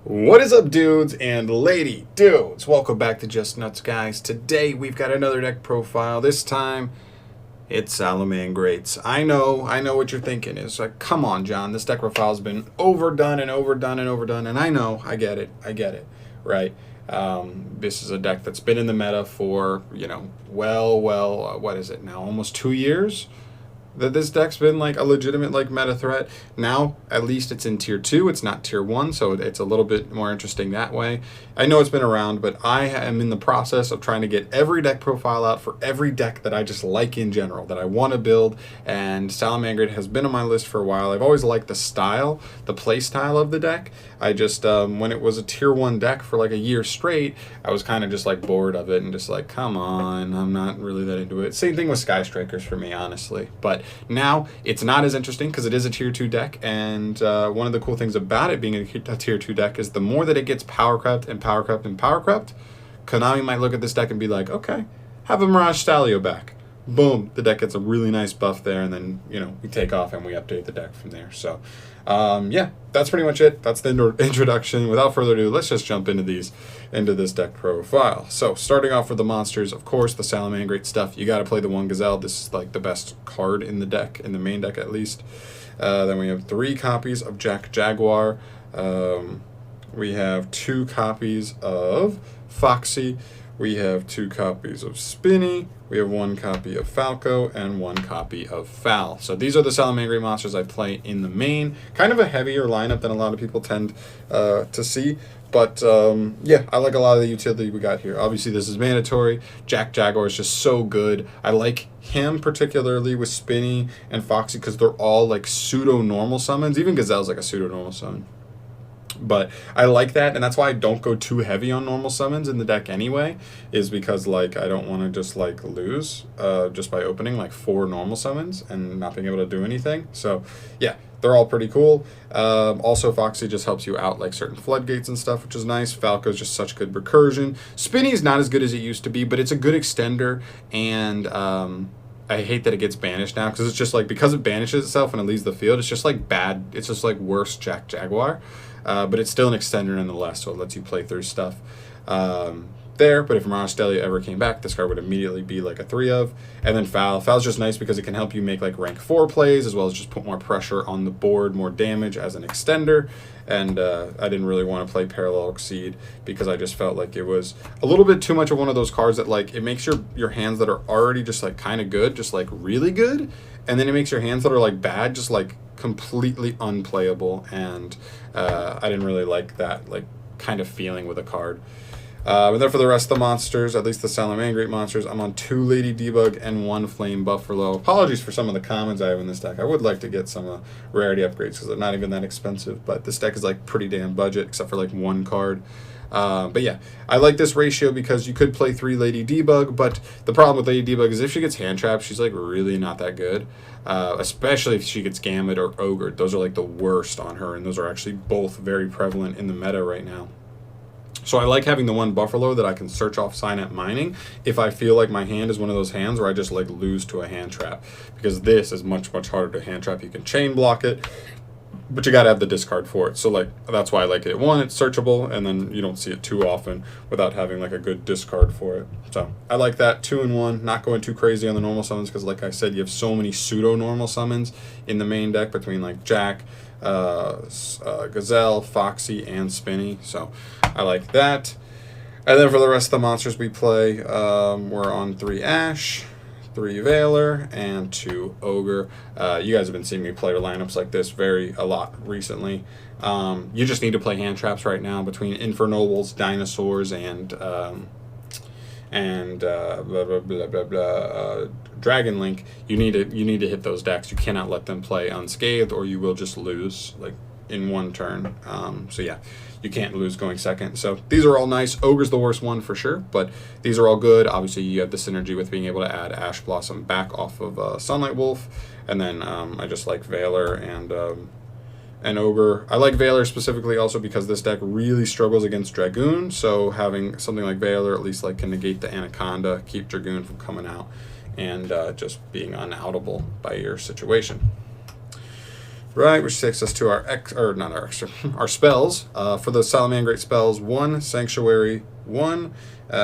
What is up, dudes and lady dudes? Welcome back to Just Nuts, guys. Today we've got another deck profile. This time it's Salamangreats. I know what you're thinking is like, come on, John. This deck profile has been overdone and overdone and overdone, and I know, I get it, right? This is a deck that's been in the meta for what is it now? Almost 2 years. That this deck's been like a legitimate like meta threat. Now at least it's in tier 2, it's not tier 1, so it's a little bit more interesting that way. I know it's been around, but I am in the process of trying to get every deck profile out for every deck that I just like in general, that I want to build, and Salamangreat has been on my list for a while. I've always liked the style, the play style of the deck. I just when it was a tier 1 deck for like a year straight, I was kind of just like bored of it and just like, come on, I'm not really that into it. Same thing with Sky Strikers for me, honestly. But now it's not as interesting because it is a tier 2 deck, and one of the cool things about it being a tier 2 deck is the more that it gets power crept and power crept and power crept, Konami might look at this deck and be like, okay, have a Mirage Stalio back. Boom, the deck gets a really nice buff there, and then, we take off and we update the deck from there. So, yeah, that's pretty much it. That's the introduction. Without further ado, let's just jump into this deck profile. So, starting off with the monsters, of course, the Salamangreat stuff. You got to play the one Gazelle. This is like the best card in the deck, in the main deck at least. Then we have 3 copies of Jack Jaguar. We have 2 copies of Foxy. We have 2 copies of Spinny, we have 1 copy of Falco, and 1 copy of Fal. So these are the Salamangreat monsters I play in the main. Kind of a heavier lineup than a lot of people tend to see. But, yeah, I like a lot of the utility we got here. Obviously, this is mandatory. Jack Jaguar is just so good. I like him particularly with Spinny and Foxy because they're all, like, pseudo-normal summons. Even Gazelle's like a pseudo-normal summon. But I like that, and that's why I don't go too heavy on normal summons in the deck anyway, is because, like, I don't want to just, like, lose just by opening, like, 4 normal summons and not being able to do anything. So, yeah, they're all pretty cool. Also, Foxy just helps you out, like, certain floodgates and stuff, which is nice. Falco's just such good recursion. Spinny's not as good as it used to be, but it's a good extender, and I hate that it gets banished now, because it's just, like, because it banishes itself and it leaves the field, it's just, like, bad. It's just, like, worse Jack Jaguar. But it's still an extender nonetheless, so it lets you play through stuff there. But if Mirage Stalio ever came back, this card would immediately be like a 3 of. And then Fal. Fal's just nice because it can help you make like rank 4 plays, as well as just put more pressure on the board, more damage as an extender. And I didn't really want to play Parallel Exceed because I just felt like it was a little bit too much of one of those cards that like it makes your hands that are already just like kind of good, just like really good. And then it makes your hands that are like bad, just like completely unplayable, and I didn't really like that like kind of feeling with a card. But then for the rest of the monsters, at least the Salamangreat monsters, I'm on 2 Lady Debug and 1 Flame Buffalo. Apologies for some of the commons I have in this deck. I would like to get some rarity upgrades because they're not even that expensive, but this deck is like pretty damn budget except for like 1 card. But yeah, I like this ratio because you could play 3 Lady Debug, but the problem with Lady Debug is if she gets hand trapped, she's like really not that good. Especially if she gets Gamut or Ogre. Those are like the worst on her, and those are actually both very prevalent in the meta right now. So I like having the 1 Buffalo that I can search off Signet Mining if I feel like my hand is one of those hands where I just like lose to a hand trap, because this is much harder to hand trap. You can chain block it, but you gotta have the discard for it. So like that's why I like it. 1, it's searchable, and then you don't see it too often without having like a good discard for it. So I like that. 2 and 1, not going too crazy on the normal summons because like I said, you have so many pseudo normal summons in the main deck between like Jack, Gazelle, Foxy, and Spinny. So I like that. And then for the rest of the monsters we play, we're on 3 Ash, 3 Veiler, and 2 Ogre. You guys have been seeing me play lineups like this a lot recently. You just need to play hand traps right now between Infernobles, Dinosaurs, and Dragon Link. You need to hit those decks. You cannot let them play unscathed, or you will just lose like in 1 turn. So yeah, you can't lose going second. So these are all nice. Ogre's the worst one for sure, but these are all good. Obviously, you have the synergy with being able to add Ash Blossom back off of Sunlight Wolf, and then I just like Veiler and Ogre. I like Veiler specifically also because this deck really struggles against Dragoon, so having something like Veiler at least like can negate the Anaconda, keep Dragoon from coming out, and just being unoutable by your situation. Right, which takes us to our our spells. For the Salamangreat spells, 1 Sanctuary, 1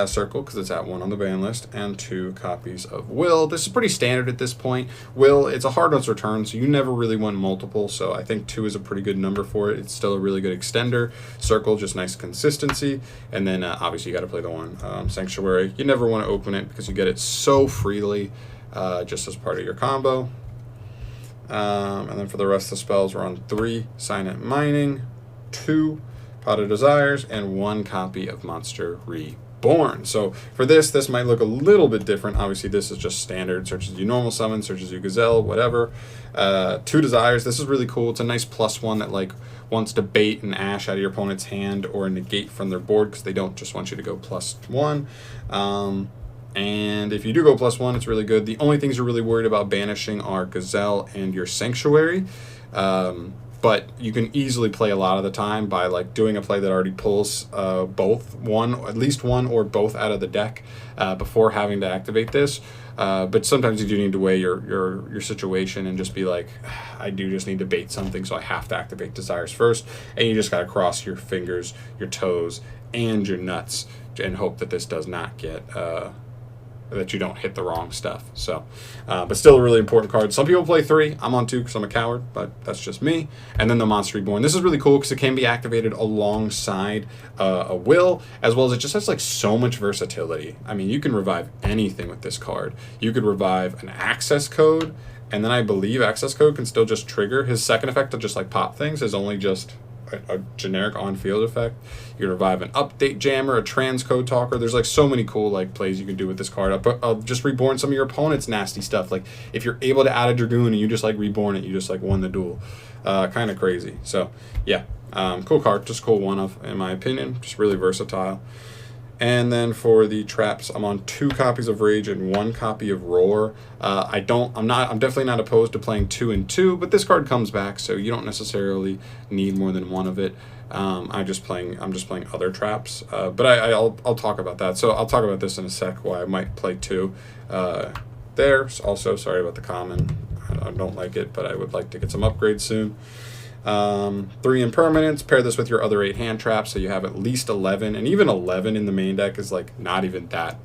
Circle, because it's at 1 on the ban list, and 2 copies of Will. This is pretty standard at this point. Will, it's a hard notes return, so you never really want multiple, so I think 2 is a pretty good number for it. It's still a really good extender. Circle, just nice consistency. And then obviously you got to play the 1 Sanctuary. You never want to open it because you get it so freely just as part of your combo. And then for the rest of the spells, we're on 3 Signet Mining, 2 Pot of Desires, and 1 copy of Monster Reborn. So for this might look a little bit different. Obviously, this is just standard. Searches you normal summon, searches you Gazelle, whatever. 2 Desires. This is really cool. It's a nice +1 that like wants to bait an Ash out of your opponent's hand or negate from their board because they don't just want you to go +1. And if you do go +1, it's really good. The only things you're really worried about banishing are Gazelle and your Sanctuary. But you can easily play a lot of the time by like doing a play that already pulls both, at least one or both out of the deck before having to activate this. But sometimes you do need to weigh your situation and just be like, I do just need to bait something, so I have to activate Desires first. And you just got to cross your fingers, your toes, and your nuts and hope that this does not get... that you don't hit the wrong stuff. So, but still a really important card. Some people play 3. I'm on 2 because I'm a coward, but that's just me. And then the Monster Reborn. This is really cool because it can be activated alongside a Will, as well as it just has like so much versatility. I mean, you can revive anything with this card. You could revive an access code, and then I believe access code can still just trigger. His second effect to just like pop things is only just a generic on-field effect. You can revive an update jammer, a transcode talker. There's like so many cool like plays you can do with this card. I'll just reborn some of your opponent's nasty stuff. Like if you're able to add a Dragoon and you just like reborn it, you just like won the duel. Kind of crazy. So yeah, cool card, just cool one of in my opinion. Just really versatile. And then for the traps, I'm on 2 copies of Rage and 1 copy of Roar. I'm definitely not opposed to playing 2 and 2, but this card comes back, so you don't necessarily need more than 1 of it. I'm just playing other traps, but I'll talk about that. So I'll talk about this in a sec. Why I might play 2. There. Also, sorry about the common. I don't like it, but I would like to get some upgrades soon. 3 impermanents. Pair this with your other 8 hand traps, so you have at least 11, and even 11 in the main deck is like not even that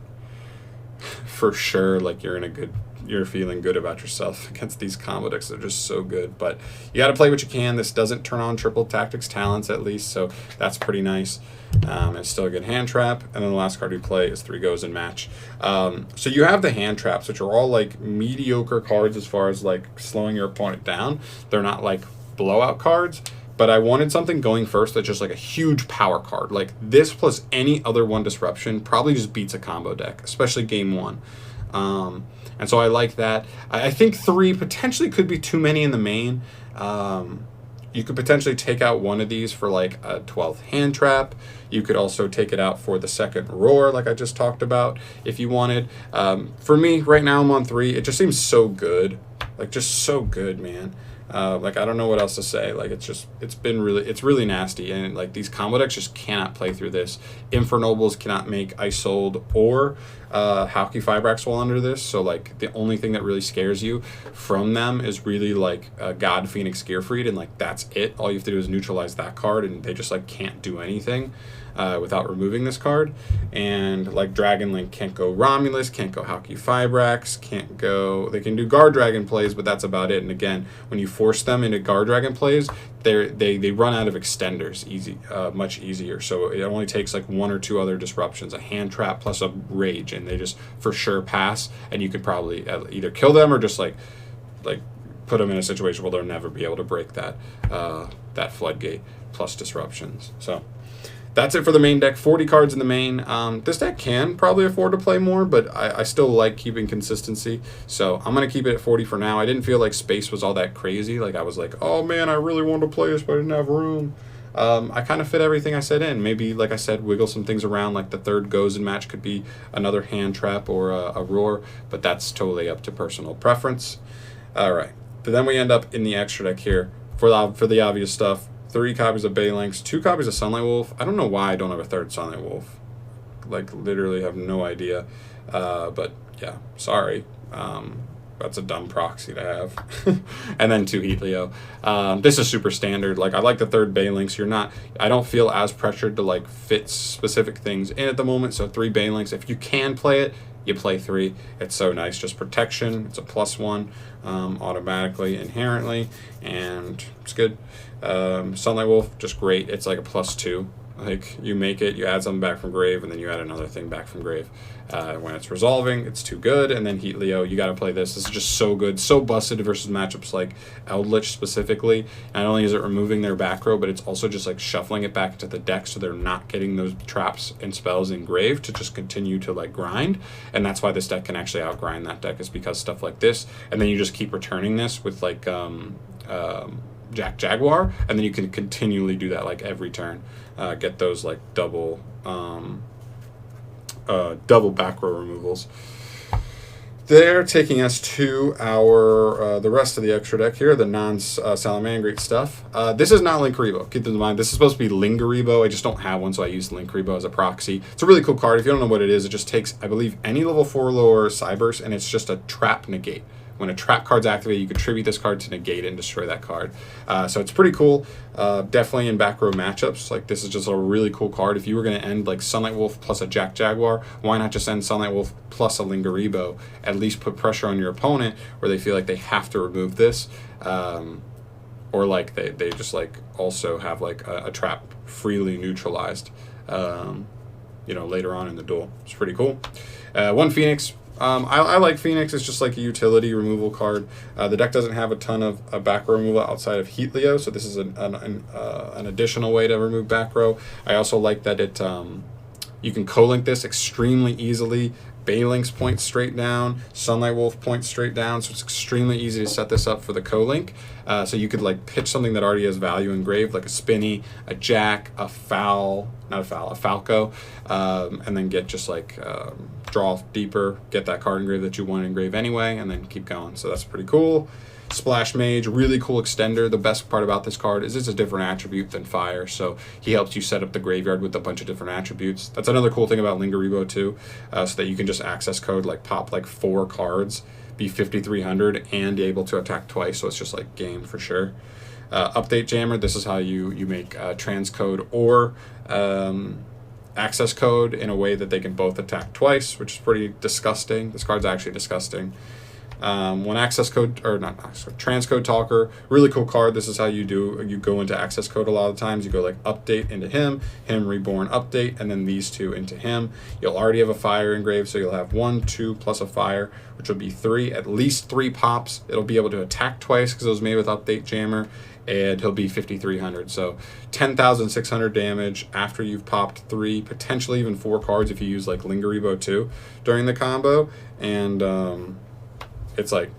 for sure. Like you're feeling good about yourself against these combo decks. They're just so good, but you got to play what you can. This doesn't turn on triple tactics talents at least, so that's pretty nice. It's still a good hand trap, and then the last card you play is 3 goes and match. So you have the hand traps, which are all like mediocre cards as far as like slowing your opponent down. They're not like blowout cards, but I wanted something going first that's just like a huge power card. Like this plus any other 1 disruption probably just beats a combo deck, especially game 1. And so I like that. I think 3 potentially could be too many in the main. You could potentially take out 1 of these for like a 12th hand trap. You could also take it out for the second Roar, like I just talked about, if you wanted. For me, right now I'm on 3. It just seems so good. Like just so good, man. Like I don't know what else to say. Like it's really nasty, and like these combo decks just cannot play through this. Infernobles cannot make Isold or Hauki Fibrax while under this, so like the only thing that really scares you from them is really like God Phoenix Gearfried, and like that's it. All you have to do is neutralize that card, and they just like can't do anything without removing this card. And like Dragon Link can't go Romulus, can't go Hauki Fibrax, can't go. They can do Guard Dragon plays, but that's about it. And again, when you force them into Guard Dragon plays, they run out of extenders much easier. So it only takes like 1 or 2 other disruptions, a hand trap plus a rage, and they just for sure pass. And you could probably either kill them or just like put them in a situation where they'll never be able to break that floodgate plus disruptions. So that's it for the main deck. 40 cards in the main. This deck can probably afford to play more, but I still like keeping consistency. So I'm going to keep it at 40 for now. I didn't feel like space was all that crazy. Like I was like, oh man, I really wanted to play this, but I didn't have room. I kind of fit everything I said in. Maybe, like I said, wiggle some things around, like the 3rd goes and match could be another hand trap or a Roar, but that's totally up to personal preference. All right. But then we end up in the extra deck here for the obvious stuff. 3 copies of Baylynx, 2 copies of Sunlight Wolf. I don't know why I don't have a 3rd Sunlight Wolf. Like, literally have no idea. But, yeah, sorry. That's a dumb proxy to have. And then 2 Heatleo. This is super standard. Like, I like the 3rd Banelinks. I don't feel as pressured to like fit specific things in at the moment. So 3 Banelinks. If you can play it, you play 3. It's so nice. Just protection. It's a +1 automatically, inherently, and it's good. Sunlight Wolf, just great. It's like a +2. Like, you make it, you add something back from grave, and then you add another thing back from grave. When it's resolving, it's too good. And then Heatleo, you got to play this. This is just so good, so busted versus matchups like Eldritch specifically. Not only is it removing their back row, but it's also just like shuffling it back into the deck, so they're not getting those traps and spells engraved to just continue to like grind. And that's why this deck can actually outgrind that deck, is because stuff like this. And then you just keep returning this with like Jaguar, and then you can continually do that like every turn. Get those like double back row removals. They're taking us to our the rest of the extra deck here, the non-Salamangreat stuff. This is not Linkuriboh. Keep in mind, this is supposed to be Linguriboh. I just don't have one, so I use Linkuriboh as a proxy. It's a really cool card. If you don't know what it is, it just takes, I believe, any level 4 lower Cyberse, and it's just a trap negate. When a trap card's activated, you contribute this card to negate it and destroy that card. So it's pretty cool. Definitely in back row matchups. Like, this is just a really cool card. If you were going to end like Sunlight Wolf plus a Jaguar, why not just end Sunlight Wolf plus a Linguriboh? At least put pressure on your opponent where they feel like they have to remove this. Or like they just like also have like a trap freely neutralized, later on in the duel. It's pretty cool. 1 Phoenix. I like Phoenix. It's just like a utility removal card. The deck doesn't have a ton of back row removal outside of Heatleo, so this is an additional way to remove back row. I also like that it you can co-link this extremely easily. Banelinks point straight down, Sunlight Wolf points straight down, so it's extremely easy to set this up for the co-link. So you could like pitch something that already has value engraved, like a Spinny, a Jack, a Falco, and then get just like draw deeper, get that card engraved that you want to engrave anyway, and then keep going. So that's pretty cool. Splash Mage, really cool extender. The best part about this card is it's a different attribute than Fire, so he helps you set up the graveyard with a bunch of different attributes. That's another cool thing about Linguriboh too, so that you can just access code, like pop like 4 cards, be 5,300, and able to attack twice, so it's just like game for sure. Update Jammer, this is how you make transcode or access code in a way that they can both attack twice, which is pretty disgusting. This card's actually disgusting. When access code, or not access code, transcode talker, really cool card. This is how you go into access code a lot of times. You go like update into him, reborn update, and then these 2 into him. You'll already have a fire engraved, so you'll have 1, 2 plus a fire, which will be 3, at least 3 pops. It'll be able to attack twice because it was made with update jammer, and he'll be 5,300. So 10,600 damage after you've popped 3, potentially even 4 cards if you use like Linguriboh 2 during the combo, and it's like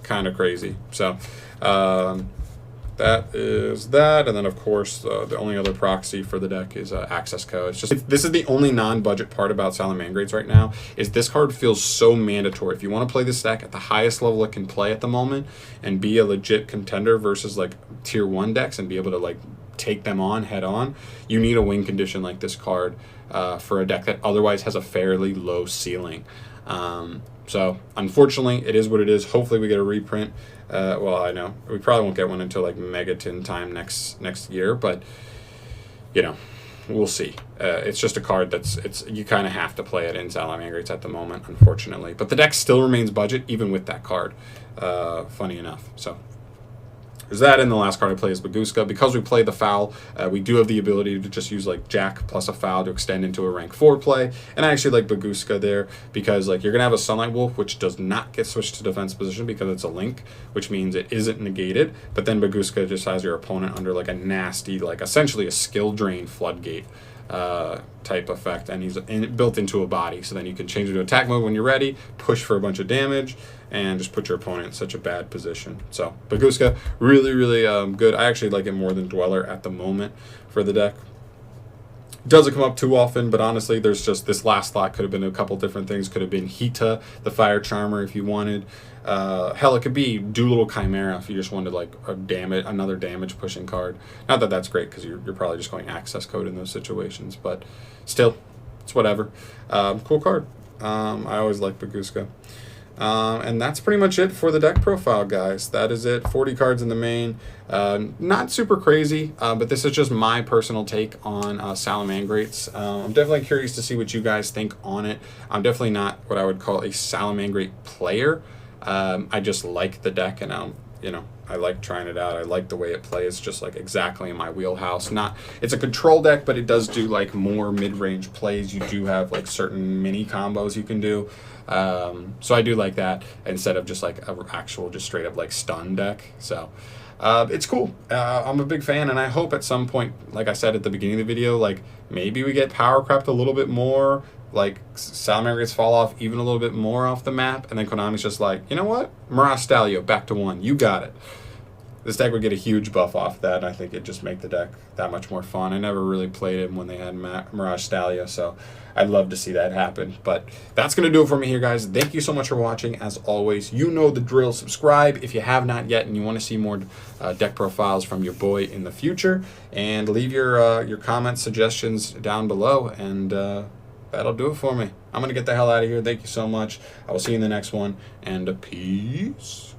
kind of crazy. So that is that. And then of course the only other proxy for the deck is access code. It's just, this is the only non-budget part about Salamangreats right now, is this card feels so mandatory. If you want to play this deck at the highest level it can play at the moment and be a legit contender versus like tier 1 decks and be able to like take them on head on, you need a win condition like this card for a deck that otherwise has a fairly low ceiling. So unfortunately, it is what it is. Hopefully we get a reprint. Well, I know we probably won't get one until like Megaton time next year, but we'll see. It's just a card you kind of have to play it in Salamangreats at the moment, unfortunately. But the deck still remains budget even with that card. Funny enough. So there's that, and the last card I play is Bagooska. Because we play the Foul, we do have the ability to just use like Jack plus a Foul to extend into a rank 4 play. And I actually like Bagooska there because like you're going to have a Sunlight Wolf, which does not get switched to defense position because it's a link, which means it isn't negated. But then Bagooska just has your opponent under like a nasty, like essentially a skill drain floodgate type effect, and he's built into a body, so then you can change it to attack mode when you're ready, push for a bunch of damage, and just put your opponent in such a bad position. So Bagooska, really, really good. I actually like it more than Dweller at the moment for the deck. Doesn't come up too often, but honestly, there's just this last slot could have been a couple different things. Could have been Hita, the Fire Charmer, if you wanted. Hell, it could be Doolittle Chimera if you just wanted like another damage pushing card. Not that that's great because you're probably just going access code in those situations, but still, it's whatever. Cool card. I always like Bagooska. And that's pretty much it for the deck profile, guys. That is it. 40 cards in the main. Not super crazy, but this is just my personal take on Salamangreats. I'm definitely curious to see what you guys think on it. I'm definitely not what I would call a Salamangreat player. I just like the deck, and I like trying it out. I like the way it plays, just like exactly in my wheelhouse. It's a control deck, but it does do like more mid-range plays. You do have like certain mini combos you can do. So I do like that instead of just like an actual just straight up like stun deck. So it's cool. I'm a big fan, and I hope at some point, like I said at the beginning of the video, like maybe we get power crept a little bit more, like Salamangreats fall off even a little bit more off the map, and then Konami's just like, you know what, Mirage Stalio back to 1, you got it. This deck would get a huge buff off that, and I think it'd just make the deck that much more fun. I never really played him when they had Mirage Stalio, so I'd love to see that happen. But that's going to do it for me here, guys. Thank you so much for watching. As always, you know the drill. Subscribe if you have not yet and you want to see more deck profiles from your boy in the future. And leave your comments, suggestions down below, and that'll do it for me. I'm going to get the hell out of here. Thank you so much. I will see you in the next one, and peace.